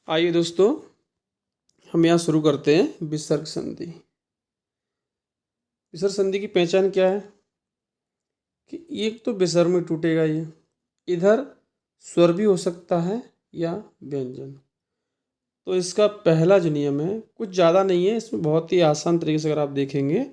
आइए दोस्तों, हम यहाँ शुरू करते हैं विसर्ग संधि। विसर्ग संधि की पहचान क्या है कि एक तो विसर्ग में टूटेगा, ये इधर स्वर भी हो सकता है या व्यंजन। तो इसका पहला जो नियम है कुछ ज़्यादा नहीं है, इसमें बहुत ही आसान तरीके से अगर आप देखेंगे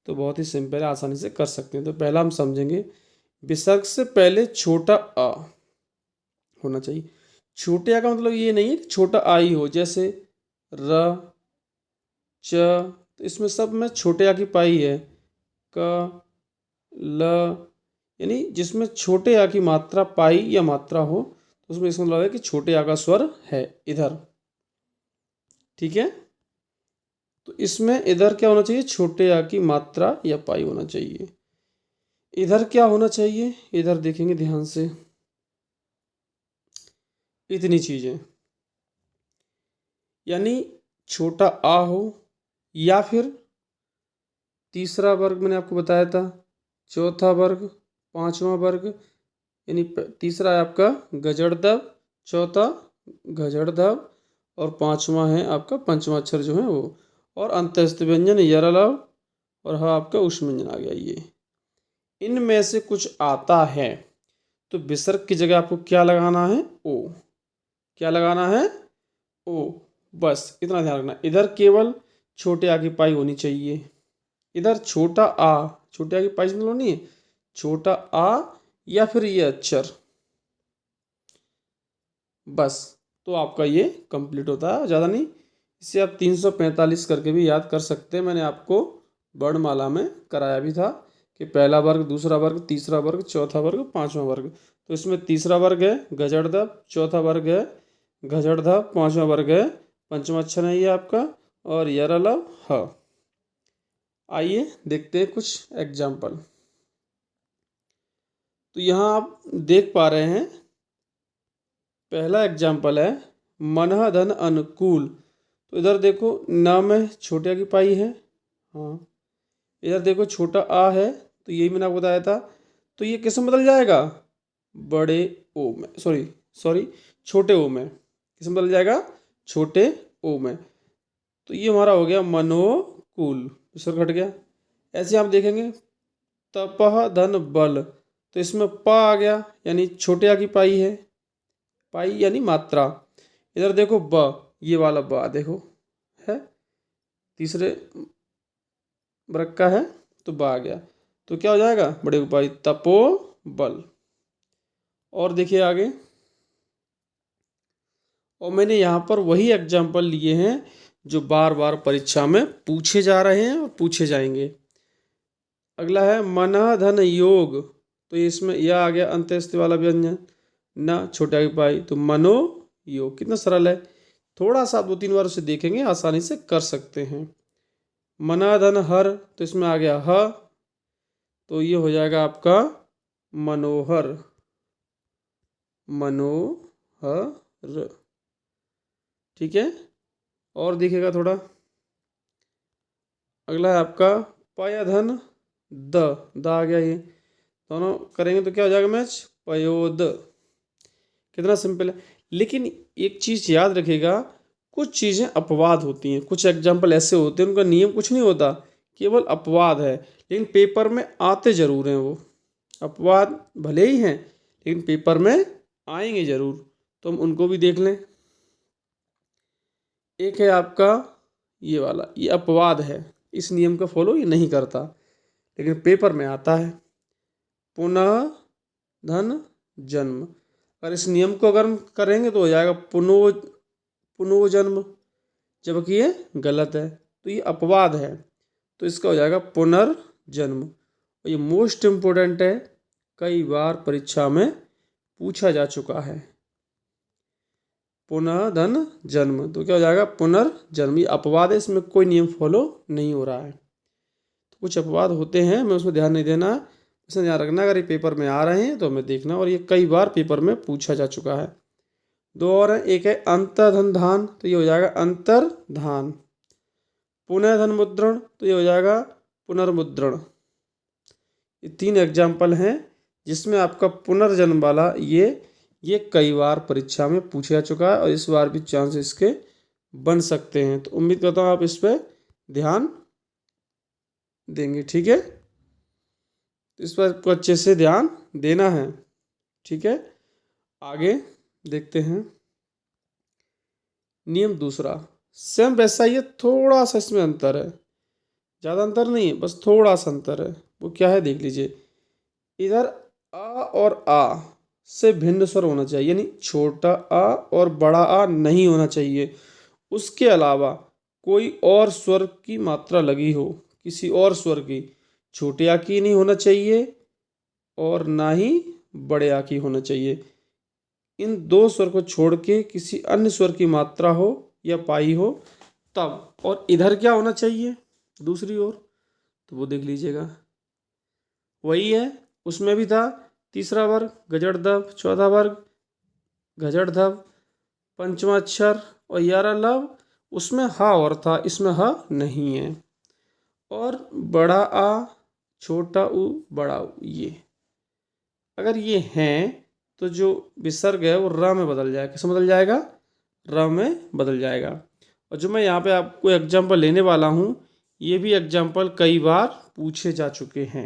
तो बहुत ही सिंपल है, आसानी से कर सकते हैं। तो पहला हम समझेंगे, विसर्ग से पहले छोटा अ होना चाहिए। छोटे आ का मतलब ये नहीं है कि छोटा आ ही हो, जैसे र, च, तो इसमें सब में छोटे आ की पाई है। क, ल, यानी जिसमें छोटे आ की मात्रा पाई या मात्रा हो तो उसमें इसका मतलब है कि छोटे आ का स्वर है इधर। ठीक है, तो इसमें इधर क्या होना चाहिए, छोटे आ की मात्रा या पाई होना चाहिए। इधर क्या होना चाहिए, इधर देखेंगे ध्यान से, इतनी चीजें, यानी छोटा आ हो या फिर तीसरा वर्ग मैंने आपको बताया था, चौथा वर्ग, पांचवा वर्ग, यानी तीसरा है आपका गजड़ दब, चौथा गजड़ दब और पांचवा है आपका पंचमा अक्षर जो है वो, और अंतस्थ व्यंजन यरलव और हाँ आपका उष्म व्यंजन आ गया। ये इनमें से कुछ आता है तो विसर्ग की जगह आपको क्या लगाना है, ओ। क्या लगाना है, ओ। बस इतना ध्यान रखना, इधर केवल छोटे आ की पाई होनी चाहिए। इधर छोटा आ, छोटे आ की पाई से मतलब नहीं है, छोटा आ या फिर ये अक्षर, बस। तो आपका ये कंप्लीट होता है, ज़्यादा नहीं। इसे आप 345 करके भी याद कर सकते हैं, मैंने आपको वर्णमाला में कराया भी था कि पहला वर्ग, दूसरा वर्ग, तीसरा वर्ग, चौथा वर्ग, पांचवा वर्ग। तो इसमें तीसरा वर्ग है गजड़दब, चौथा वर्ग है गजड़धब, पांचवा वर्ग है पंचमा अक्षर है ये आपका, और यरलव ह। आइए देखते हैं कुछ एग्जाम्पल। तो यहाँ आप देख पा रहे हैं, पहला एग्जाम्पल है मनः धन अनुकूल। तो इधर देखो न में छोटे की पाई है, हाँ। इधर देखो छोटा आ है, तो यही मैंने आपको बताया था। तो ये किस में बदल जाएगा, बड़े ओ में, सॉरी सॉरी छोटे ओ में। किस में बदल जाएगा, छोटे ओ में। तो ये हमारा हो गया मनोकूल, विसर्ग घट गया। ऐसे आप देखेंगे तपह धन बल, तो इसमें प आ गया, यानी छोटे आ की पाई है, पाई यानी मात्रा। इधर देखो ब, ये वाला ब देखो है, तीसरे वर्ग का है, तो ब आ गया। तो क्या हो जाएगा, बड़े उपाय तपो बल। और देखिए आगे, और मैंने यहाँ पर वही एग्जाम्पल लिए हैं जो बार बार परीक्षा में पूछे जा रहे हैं और पूछे जाएंगे। अगला है मनः धन योग, तो इसमें यह आ गया अंत्यस्थ वाला व्यंजन, न छोटा की पाई, तो मनो योग। कितना सरल है, थोड़ा सा 2-3 बार उसे देखेंगे आसानी से कर सकते हैं। मना धन हर, तो इसमें आ गया ह, तो ये हो जाएगा आपका मनोहर, मनोहर। ठीक है, और दिखेगा थोड़ा। अगला है आपका पयधन द, आ गया, ये दोनों करेंगे तो क्या हो जाएगा मैच, पयोद। कितना सिंपल है। लेकिन एक चीज़ याद रखिएगा, कुछ चीज़ें अपवाद होती हैं, कुछ एग्जाम्पल ऐसे होते हैं उनका नियम कुछ नहीं होता, केवल अपवाद है, लेकिन पेपर में आते ज़रूर हैं वो। अपवाद भले ही हैं लेकिन पेपर में आएंगे ज़रूर, तो हम उनको भी देख लें। एक है आपका ये वाला, ये अपवाद है, इस नियम का फॉलो ये नहीं करता लेकिन पेपर में आता है, पुनः धन जन्म। अगर इस नियम को अगर हम करेंगे तो हो जाएगा पुनोजन्म, जबकि ये गलत है, तो ये अपवाद है, तो इसका हो जाएगा पुनर्जन्म। और ये मोस्ट इम्पोर्टेंट है, कई बार परीक्षा में पूछा जा चुका है, पुनः धन जन्म, तो क्या हो जाएगा पुनर्जन्म। ये अपवाद है, इसमें कोई नियम फॉलो नहीं हो रहा है। तो कुछ अपवाद होते हैं, हमें उसमें ध्यान नहीं देना, इसमें ध्यान रखना, अगर ये पेपर में आ रहे हैं तो हमें देखना, और ये कई बार पेपर में पूछा जा चुका है। दो और हैं, एक है अंतर्धन धान, तो ये हो जाएगा अंतर्धान। पुनः धन मुद्रण, तो ये हो जाएगा पुनर्मुद्रण। ये 3 एग्जाम्पल हैं जिसमें आपका पुनर्जन्म वाला ये ये कई बार परीक्षा में पूछा जा चुका है और इस बार भी चांस इसके बन सकते हैं। तो उम्मीद करता हूँ आप इस पर ध्यान देंगे। ठीक है, तो इस पर आपको अच्छे से ध्यान देना है। ठीक है, आगे देखते हैं। नियम दूसरा सेम वैसा ही है, थोड़ा सा इसमें अंतर है, ज़्यादा अंतर नहीं है, बस थोड़ा सा अंतर है। वो क्या है देख लीजिए। इधर आ और आ से भिन्न स्वर होना चाहिए, यानी छोटा आ और बड़ा आ नहीं होना चाहिए। उसके अलावा कोई और स्वर की मात्रा लगी हो, किसी और स्वर की, छोटे आ की नहीं होना चाहिए और ना ही बड़े आ की होना चाहिए। इन दो स्वर को छोड़ के किसी अन्य स्वर की मात्रा हो या पाई हो तब। और इधर क्या होना चाहिए दूसरी ओर, तो वो देख लीजिएगा। वही है, उसमें भी था तीसरा वर्ग गजड़दब, चौथा वर्ग गजड़धब, पंचवा अक्षर और 11 लव, उसमें हा और था, इसमें हा नहीं है। और बड़ा आ, छोटा ऊ, बड़ा ऊ, ये अगर ये हैं तो जो विसर्ग है वो र में बदल जाएगा। किस में बदल जाएगा? र में बदल जाएगा। और जो मैं यहाँ पे आपको एग्जाम्पल लेने वाला हूँ, ये भी एग्जाम्पल कई बार पूछे जा चुके हैं।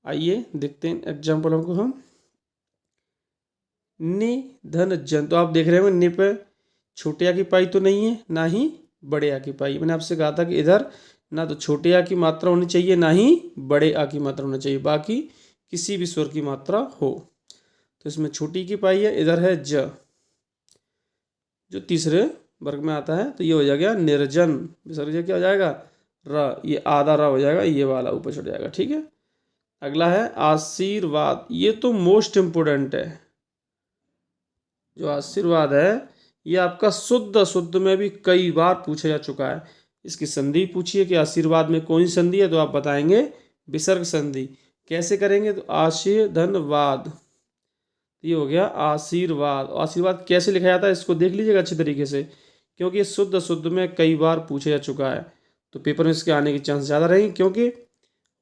आइए देखते हैं एग्जाम्पलों को हम। नि धन जन, तो आप देख रहे होंगे नि पे छोटे आ की पाई तो नहीं है, ना ही बड़े आ की पाई। मैंने आपसे कहा था कि इधर ना तो छोटे आ की मात्रा होनी चाहिए, ना ही बड़े आ की मात्रा होनी चाहिए, बाकी किसी भी स्वर की मात्रा हो। तो इसमें छोटी की पाई है, इधर है ज जो तीसरे वर्ग में आता है, तो ये हो जाएगा निर्जन। विसर्ग क्या हो जाएगा? र, ये आधा र हो जाएगा, ये वाला ऊपर चढ़ जाएगा। ठीक है, अगला है आशीर्वाद। ये तो मोस्ट इम्पोर्टेंट है। जो आशीर्वाद है ये आपका शुद्ध शुद्ध में भी कई बार पूछा जा चुका है। इसकी संधि पूछिए कि आशीर्वाद में कौन सी संधि है, तो आप बताएंगे विसर्ग संधि। कैसे करेंगे? तो आशीर धनवाद, ये हो गया आशीर्वाद। आशीर्वाद कैसे लिखा जाता है इसको देख लीजिएगा अच्छे तरीके से, क्योंकि ये शुद्ध शुद्ध में कई बार पूछा जा चुका है। तो पेपर में इसके आने की चांस ज़्यादा रहेंगे, क्योंकि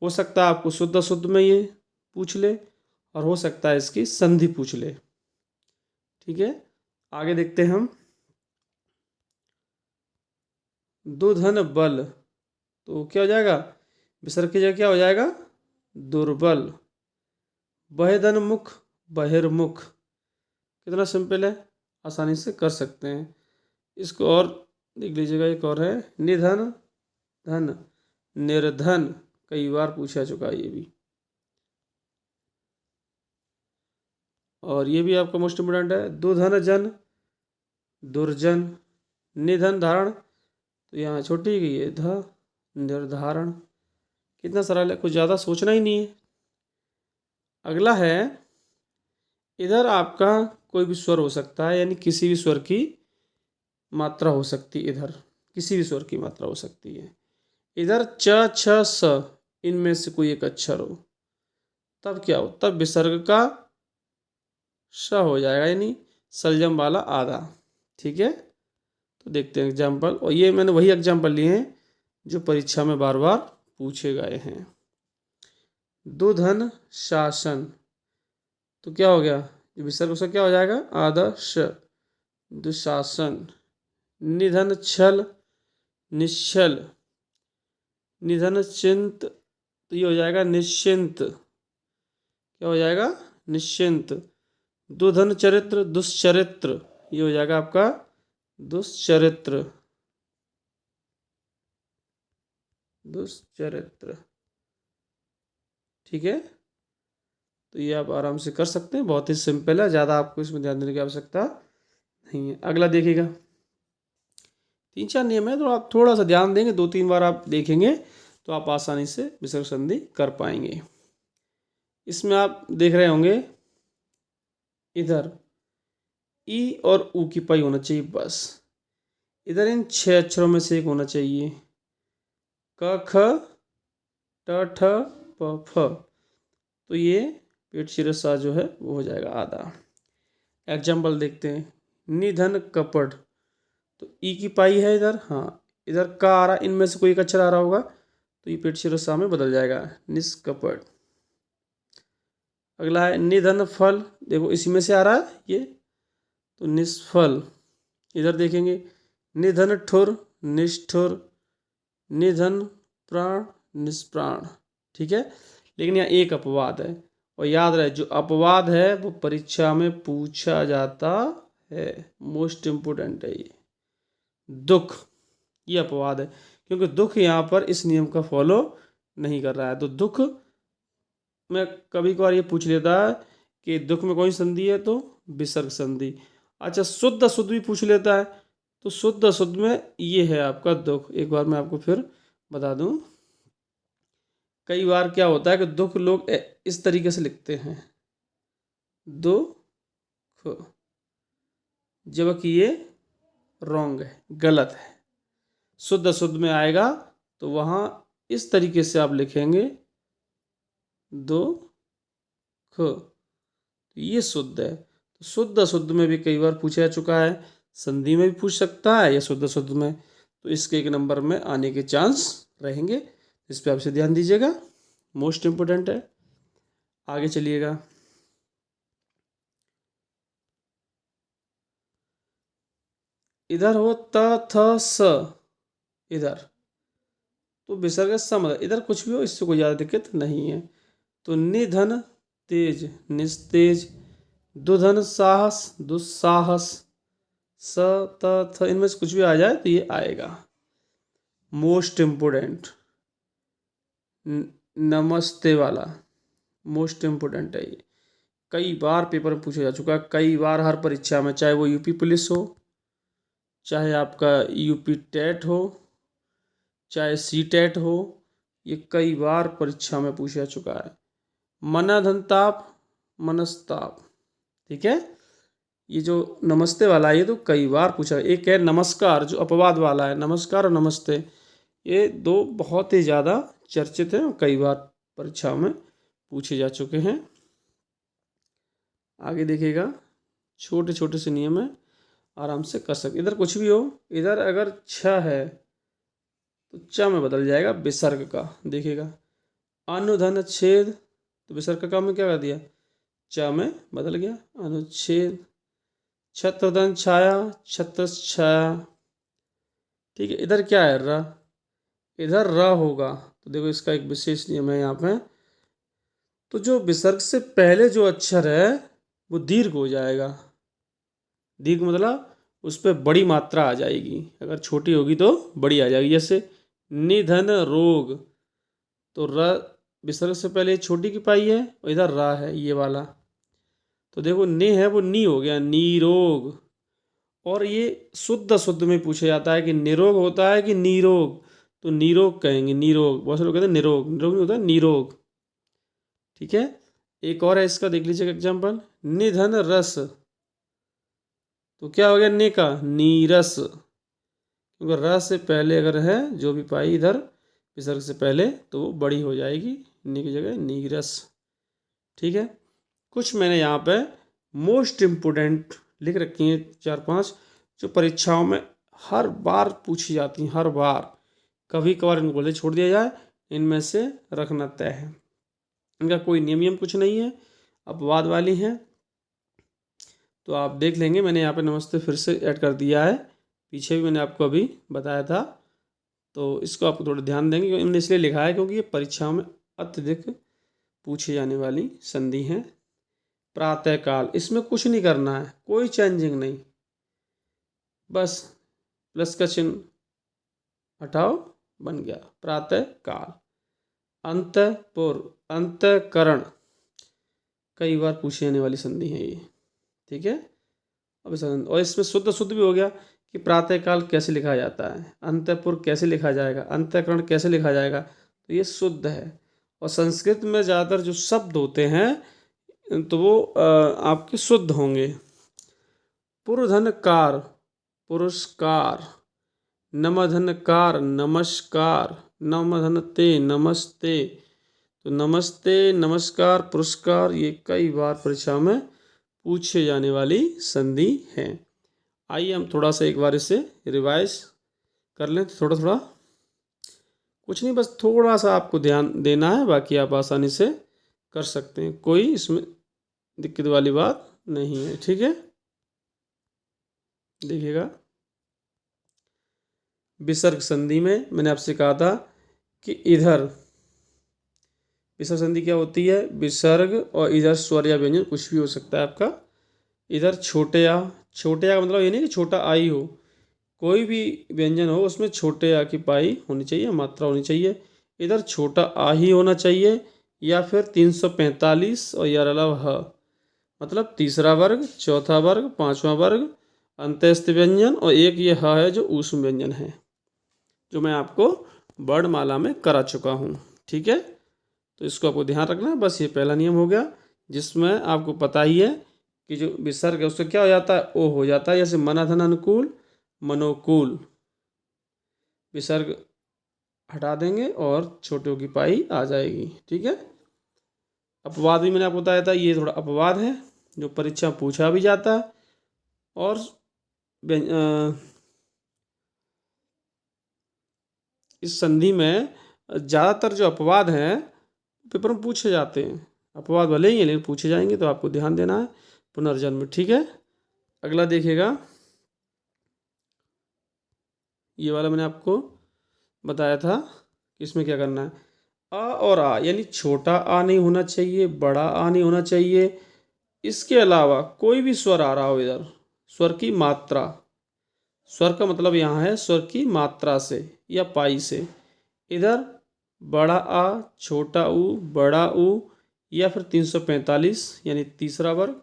हो सकता है आपको शुद्ध शुद्ध में ये पूछ ले और हो सकता है इसकी संधि पूछ ले। ठीक है, आगे देखते हैं हम। दुधन बल, तो क्या हो जाएगा? विसर्ग की जगह क्या हो जाएगा? दुर्बल। बहेधन मुख, बहिर्मुख। कितना सिंपल है, आसानी से कर सकते हैं इसको। और देख लीजिएगा, एक और है निधन धन, निर्धन, कई बार पूछा चुका है ये भी। और ये भी आपका मोस्ट इम्पोर्टेंट है, दुधन जन, दुर्जन। निधन धारण, तो यहाँ छोटी गई है ध, निर्धारण। कितना सरल है, कुछ ज़्यादा सोचना ही नहीं है। अगला है, इधर आपका कोई भी स्वर हो सकता है, यानी किसी भी स्वर की मात्रा हो सकती है। इधर किसी भी स्वर की मात्रा हो सकती है। इधर च छ स, इनमें से कोई एक अक्षर हो, तब क्या हो? तब विसर्ग का श हो जाएगा, यानी सलजम वाला आधा। ठीक है, तो देखते हैं एग्जाम्पल। और ये मैंने वही एग्जाम्पल लिए हैं जो परीक्षा में बार बार पूछे गए हैं। दुधन शासन, तो क्या हो गया? विसर्ग उसका क्या हो जाएगा? आधा श, दुशासन। निधन छल, निश्चल। निधन चिंत, तो ये हो जाएगा निश्चिंत। क्या हो जाएगा? निश्चिंत। दुधन चरित्र, दुष्चरित्र, ये हो जाएगा आपका दुष्चरित्र, दुष्चरित्र। ठीक है, तो ये आप आराम से कर सकते हैं, बहुत ही सिंपल है, ज़्यादा आपको इसमें ध्यान देने की आवश्यकता नहीं है। अगला देखिएगा, 3-4 नियम है, तो आप थोड़ा सा ध्यान देंगे, 2-3 बार आप देखेंगे तो आप आसानी से विसर्ग संधि कर पाएंगे। इसमें आप देख रहे होंगे, इधर ई और ऊ की पाई होना चाहिए बस। इधर इन 6 अक्षरों में से एक होना चाहिए, क ख ट ठ प फ, तो ये पेट शिरसा जो है वो हो जाएगा आधा। एग्जाम्पल देखते हैं, निधन कपट, तो ई की पाई है इधर, हाँ इधर का आ रहा, इनमें से कोई एक अक्षर आ रहा होगा, तो ये पेट शिरसा में बदल जाएगा निष्कपट। अगला है निधन फल, देखो इसी में से आ रहा है ये, तो निष्फल। इधर देखेंगे निधन ठुर, निष्ठुर, निधन प्राण, निष्प्राण। ठीक है, लेकिन यहाँ एक अपवाद है, और याद रहे जो अपवाद है वो परीक्षा में पूछा जाता है, मोस्ट इम्पोर्टेंट है ये। दुख, ये अपवाद है, क्योंकि दुख यहाँ पर इस नियम का फॉलो नहीं कर रहा है। तो दुख में कभी कभार ये पूछ लेता है कि दुख में कौन सी संधि है, तो विसर्ग संधि। अच्छा, शुद्ध अशुद्ध भी पूछ लेता है, तो शुद्ध अशुद्ध में ये है आपका दुख। एक बार मैं आपको फिर बता दूं, कई बार क्या होता है कि दुख लोग इस तरीके से लिखते हैं, दुख, जबकि ये रॉन्ग है, गलत है। शुद्ध अशुद्ध में आएगा तो वहाँ इस तरीके से आप लिखेंगे दुख, ये शुद्ध है। तो शुद्ध अशुद्ध में भी कई बार पूछा जा चुका है, संधि में भी पूछ सकता है या शुद्ध अशुद्ध में, तो इसके एक नंबर में आने के चांस रहेंगे। इस पर आपसे ध्यान दीजिएगा, मोस्ट इम्पोर्टेंट है। आगे चलिएगा, इधर हो त थ स, इधर तो विसर्ग सम, इधर कुछ भी हो इससे कोई ज़्यादा दिक्कत नहीं है। तो निधन तेज, निस्तेज, दुधन साहस, दुस्साहस, स त थ, इनमें से कुछ भी आ जाए तो ये आएगा। मोस्ट इम्पोर्टेंट नमस्ते वाला, मोस्ट इम्पोर्टेंट है ये, कई बार पेपर में पूछा जा चुका है, कई बार हर परीक्षा में, चाहे वो यूपी पुलिस हो, चाहे आपका यूपी टेट हो, चाहे सी टेट हो, ये कई बार परीक्षा में पूछा जा चुका है। मनाधनताप, मनस्ताप। ठीक है, ये जो नमस्ते वाला है ये तो कई बार पूछा। एक है नमस्कार, जो अपवाद वाला है, नमस्कार और नमस्ते, ये दो बहुत ही ज़्यादा चर्चित हैं और कई बार परीक्षा में पूछे जा चुके हैं। आगे देखिएगा, छोटे छोटे से नियम है, आराम से कर सकते। इधर कुछ भी हो, इधर अगर छ है तो च में बदल जाएगा विसर्ग का। देखिएगा अनुधन छेद, तो विसर्ग का में क्या कर दिया, च में बदल गया, अनुच्छेद। छत्रधन छाया, छत्र छाया। ठीक है, इधर क्या है र, इधर र होगा, तो देखो इसका एक विशेष नियम है यहाँ पे, तो जो विसर्ग से पहले जो अक्षर है वो दीर्घ हो जाएगा। दीर्घ मतलब उस पर बड़ी मात्रा आ जाएगी, अगर छोटी होगी तो बड़ी आ जाएगी। जैसे निधन रोग, तो र विसर्ग से पहले छोटी की पाई है और इधर रा है ये वाला, तो देखो ने है वो नी हो गया, नीरोग। और ये शुद्ध शुद्ध में पूछा जाता है कि निरोग होता है कि नीरोग, तो नीरोग कहेंगे, नीरोग। बहुत से लोग कहते हैं निरोग, निरोग नहीं होता, नीरोग। ठीक है, एक और है इसका, देख लीजिएगा एग्जाम्पल, निधन रस, तो क्या हो गया ने का, नीरस, क्योंकि रस से पहले अगर है जो भी पाई इधर विसर्ग से पहले तो वो बड़ी हो जाएगी, नी की जगह नीरस। ठीक है, कुछ मैंने यहाँ पे मोस्ट इम्पोर्टेंट लिख रखी हैं 4-5, जो परीक्षाओं में हर बार पूछी जाती हैं, हर बार। कभी कभार इनको बोले छोड़ दिया जाए, इनमें से रखना तय है। इनका कोई नियम कुछ नहीं है, अपवाद वाली हैं, तो आप देख लेंगे। मैंने यहाँ पे नमस्ते फिर से ऐड कर दिया है, पीछे भी मैंने आपको अभी बताया था, तो इसको आपको थोड़ा ध्यान देंगे, क्योंकि मैंने इसलिए लिखा है क्योंकि ये परीक्षाओं में अत्यधिक पूछी जाने वाली संधि हैं। प्रातःकाल, इसमें कुछ नहीं करना है, कोई चेंजिंग नहीं, बस प्लस का चिन्ह हटाओ, बन गया प्रातःकाल। अंतःपुर, अंतःकरण, कई बार पूछी जाने वाली संधि है ये। ठीक है, अब और इसमें शुद्ध शुद्ध भी हो गया कि प्रातःकाल कैसे लिखा जाता है, अंतःपुर कैसे लिखा जाएगा, अंतःकरण कैसे लिखा जाएगा, तो ये शुद्ध है। और संस्कृत में ज़्यादातर जो शब्द होते हैं तो वो आपके शुद्ध होंगे। पुरधनकार, पुरस्कार, नमधनकार, नमस्कार, नमधनते, नमस्ते, तो नमस्ते, नमस्कार, पुरस्कार, ये कई बार परीक्षा में पूछे जाने वाली संधि है। आइए हम थोड़ा सा एक बार इसे रिवाइज कर लें, थोड़ा थोड़ा, कुछ नहीं, बस थोड़ा सा आपको ध्यान देना है, बाकी आप आसानी से कर सकते हैं, कोई इसमें दिक्कत वाली बात नहीं है। ठीक है, देखिएगा विसर्ग संधि में मैंने आपसे कहा था कि इधर विसर्ग संधि क्या होती है, विसर्ग और इधर स्वर या व्यंजन कुछ भी हो सकता है आपका। इधर छोटे आ का मतलब ये नहीं कि छोटा आई हो, कोई भी व्यंजन हो उसमें छोटे आ की पाई होनी चाहिए, मात्रा होनी चाहिए। इधर छोटा आ ही होना चाहिए या फिर 345 और यार अलावा ह, मतलब तीसरा वर्ग, चौथा वर्ग, पांचवा वर्ग, अंत्यस्थ व्यंजन और एक ये ह है जो ऊष्म व्यंजन है, जो मैं आपको वर्णमाला में करा चुका हूँ। ठीक है, तो इसको आपको ध्यान रखना है। बस ये पहला नियम हो गया, जिसमें आपको पता ही है कि जो विसर्ग है उसका क्या हो जाता है, ओ हो जाता है। जैसे मना धन अनुकूल, मनोकूल, विसर्ग हटा देंगे और छोटों की पाई आ जाएगी। ठीक है, अपवाद भी मैंने आपको बताया था, ये थोड़ा अपवाद है जो परीक्षा पूछा भी जाता है। और इस संधि में ज़्यादातर जो अपवाद हैं पेपर में पूछे जाते हैं। अपवाद भले ही हैं लेकिन पूछे जाएंगे, तो आपको ध्यान देना है। पुनर्जन्म, ठीक है। अगला देखिएगा, ये वाला मैंने आपको बताया था कि इसमें क्या करना है। आ और आ यानी छोटा आ नहीं होना चाहिए, बड़ा आ नहीं होना चाहिए। इसके अलावा कोई भी स्वर आ रहा हो इधर, स्वर की मात्रा, स्वर का मतलब यहाँ है स्वर की मात्रा से या पाई से। इधर बड़ा आ, छोटा ऊ, बड़ा ऊ या फिर 345 यानी तीसरा वर्ग,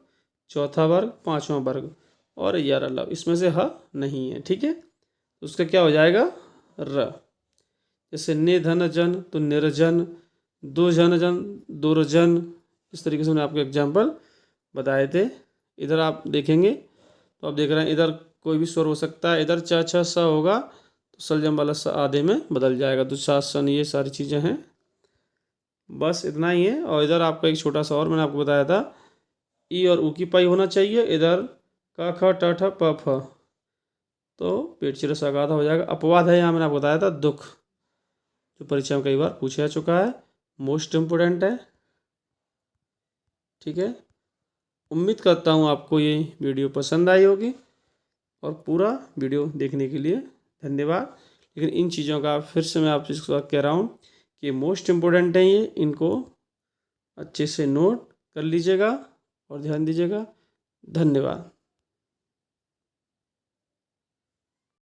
चौथा वर्ग, पांचवा वर्ग और यार अल्लाह, इसमें से ह नहीं है। ठीक है, तो उसका क्या हो जाएगा, र। जैसे निधन जन तो निर्जन, दो जन जन दुर्जन, इस तरीके से मैंने आपको एग्जाम्पल बताए थे। इधर आप देखेंगे तो आप देख रहे हैं इधर कोई भी स्वर हो सकता है। इधर च छ स होगा तो सलजम वाला स आधे में बदल जाएगा, दुशासन, ये सारी चीज़ें हैं। बस इतना ही है। और इधर आपका एक छोटा सा और मैंने आपको बताया था, ई और ऊ की पाई होना चाहिए। इधर क ख ट ठ प फ, तो पेट चिर सगाधा हो जाएगा। अपवाद है यहाँ मैंने आपको बताया था दुख, जो परीक्षा में कई बार पूछा जा चुका है, मोस्ट इम्पोर्टेंट है। ठीक है, उम्मीद करता हूँ आपको ये वीडियो पसंद आई होगी और पूरा वीडियो देखने के लिए धन्यवाद। लेकिन इन चीज़ों का फिर से मैं आपसे कह रहा हूँ कि मोस्ट इम्पोर्टेंट है ये, इनको अच्छे से नोट कर लीजिएगा और ध्यान दीजिएगा। धन्यवाद।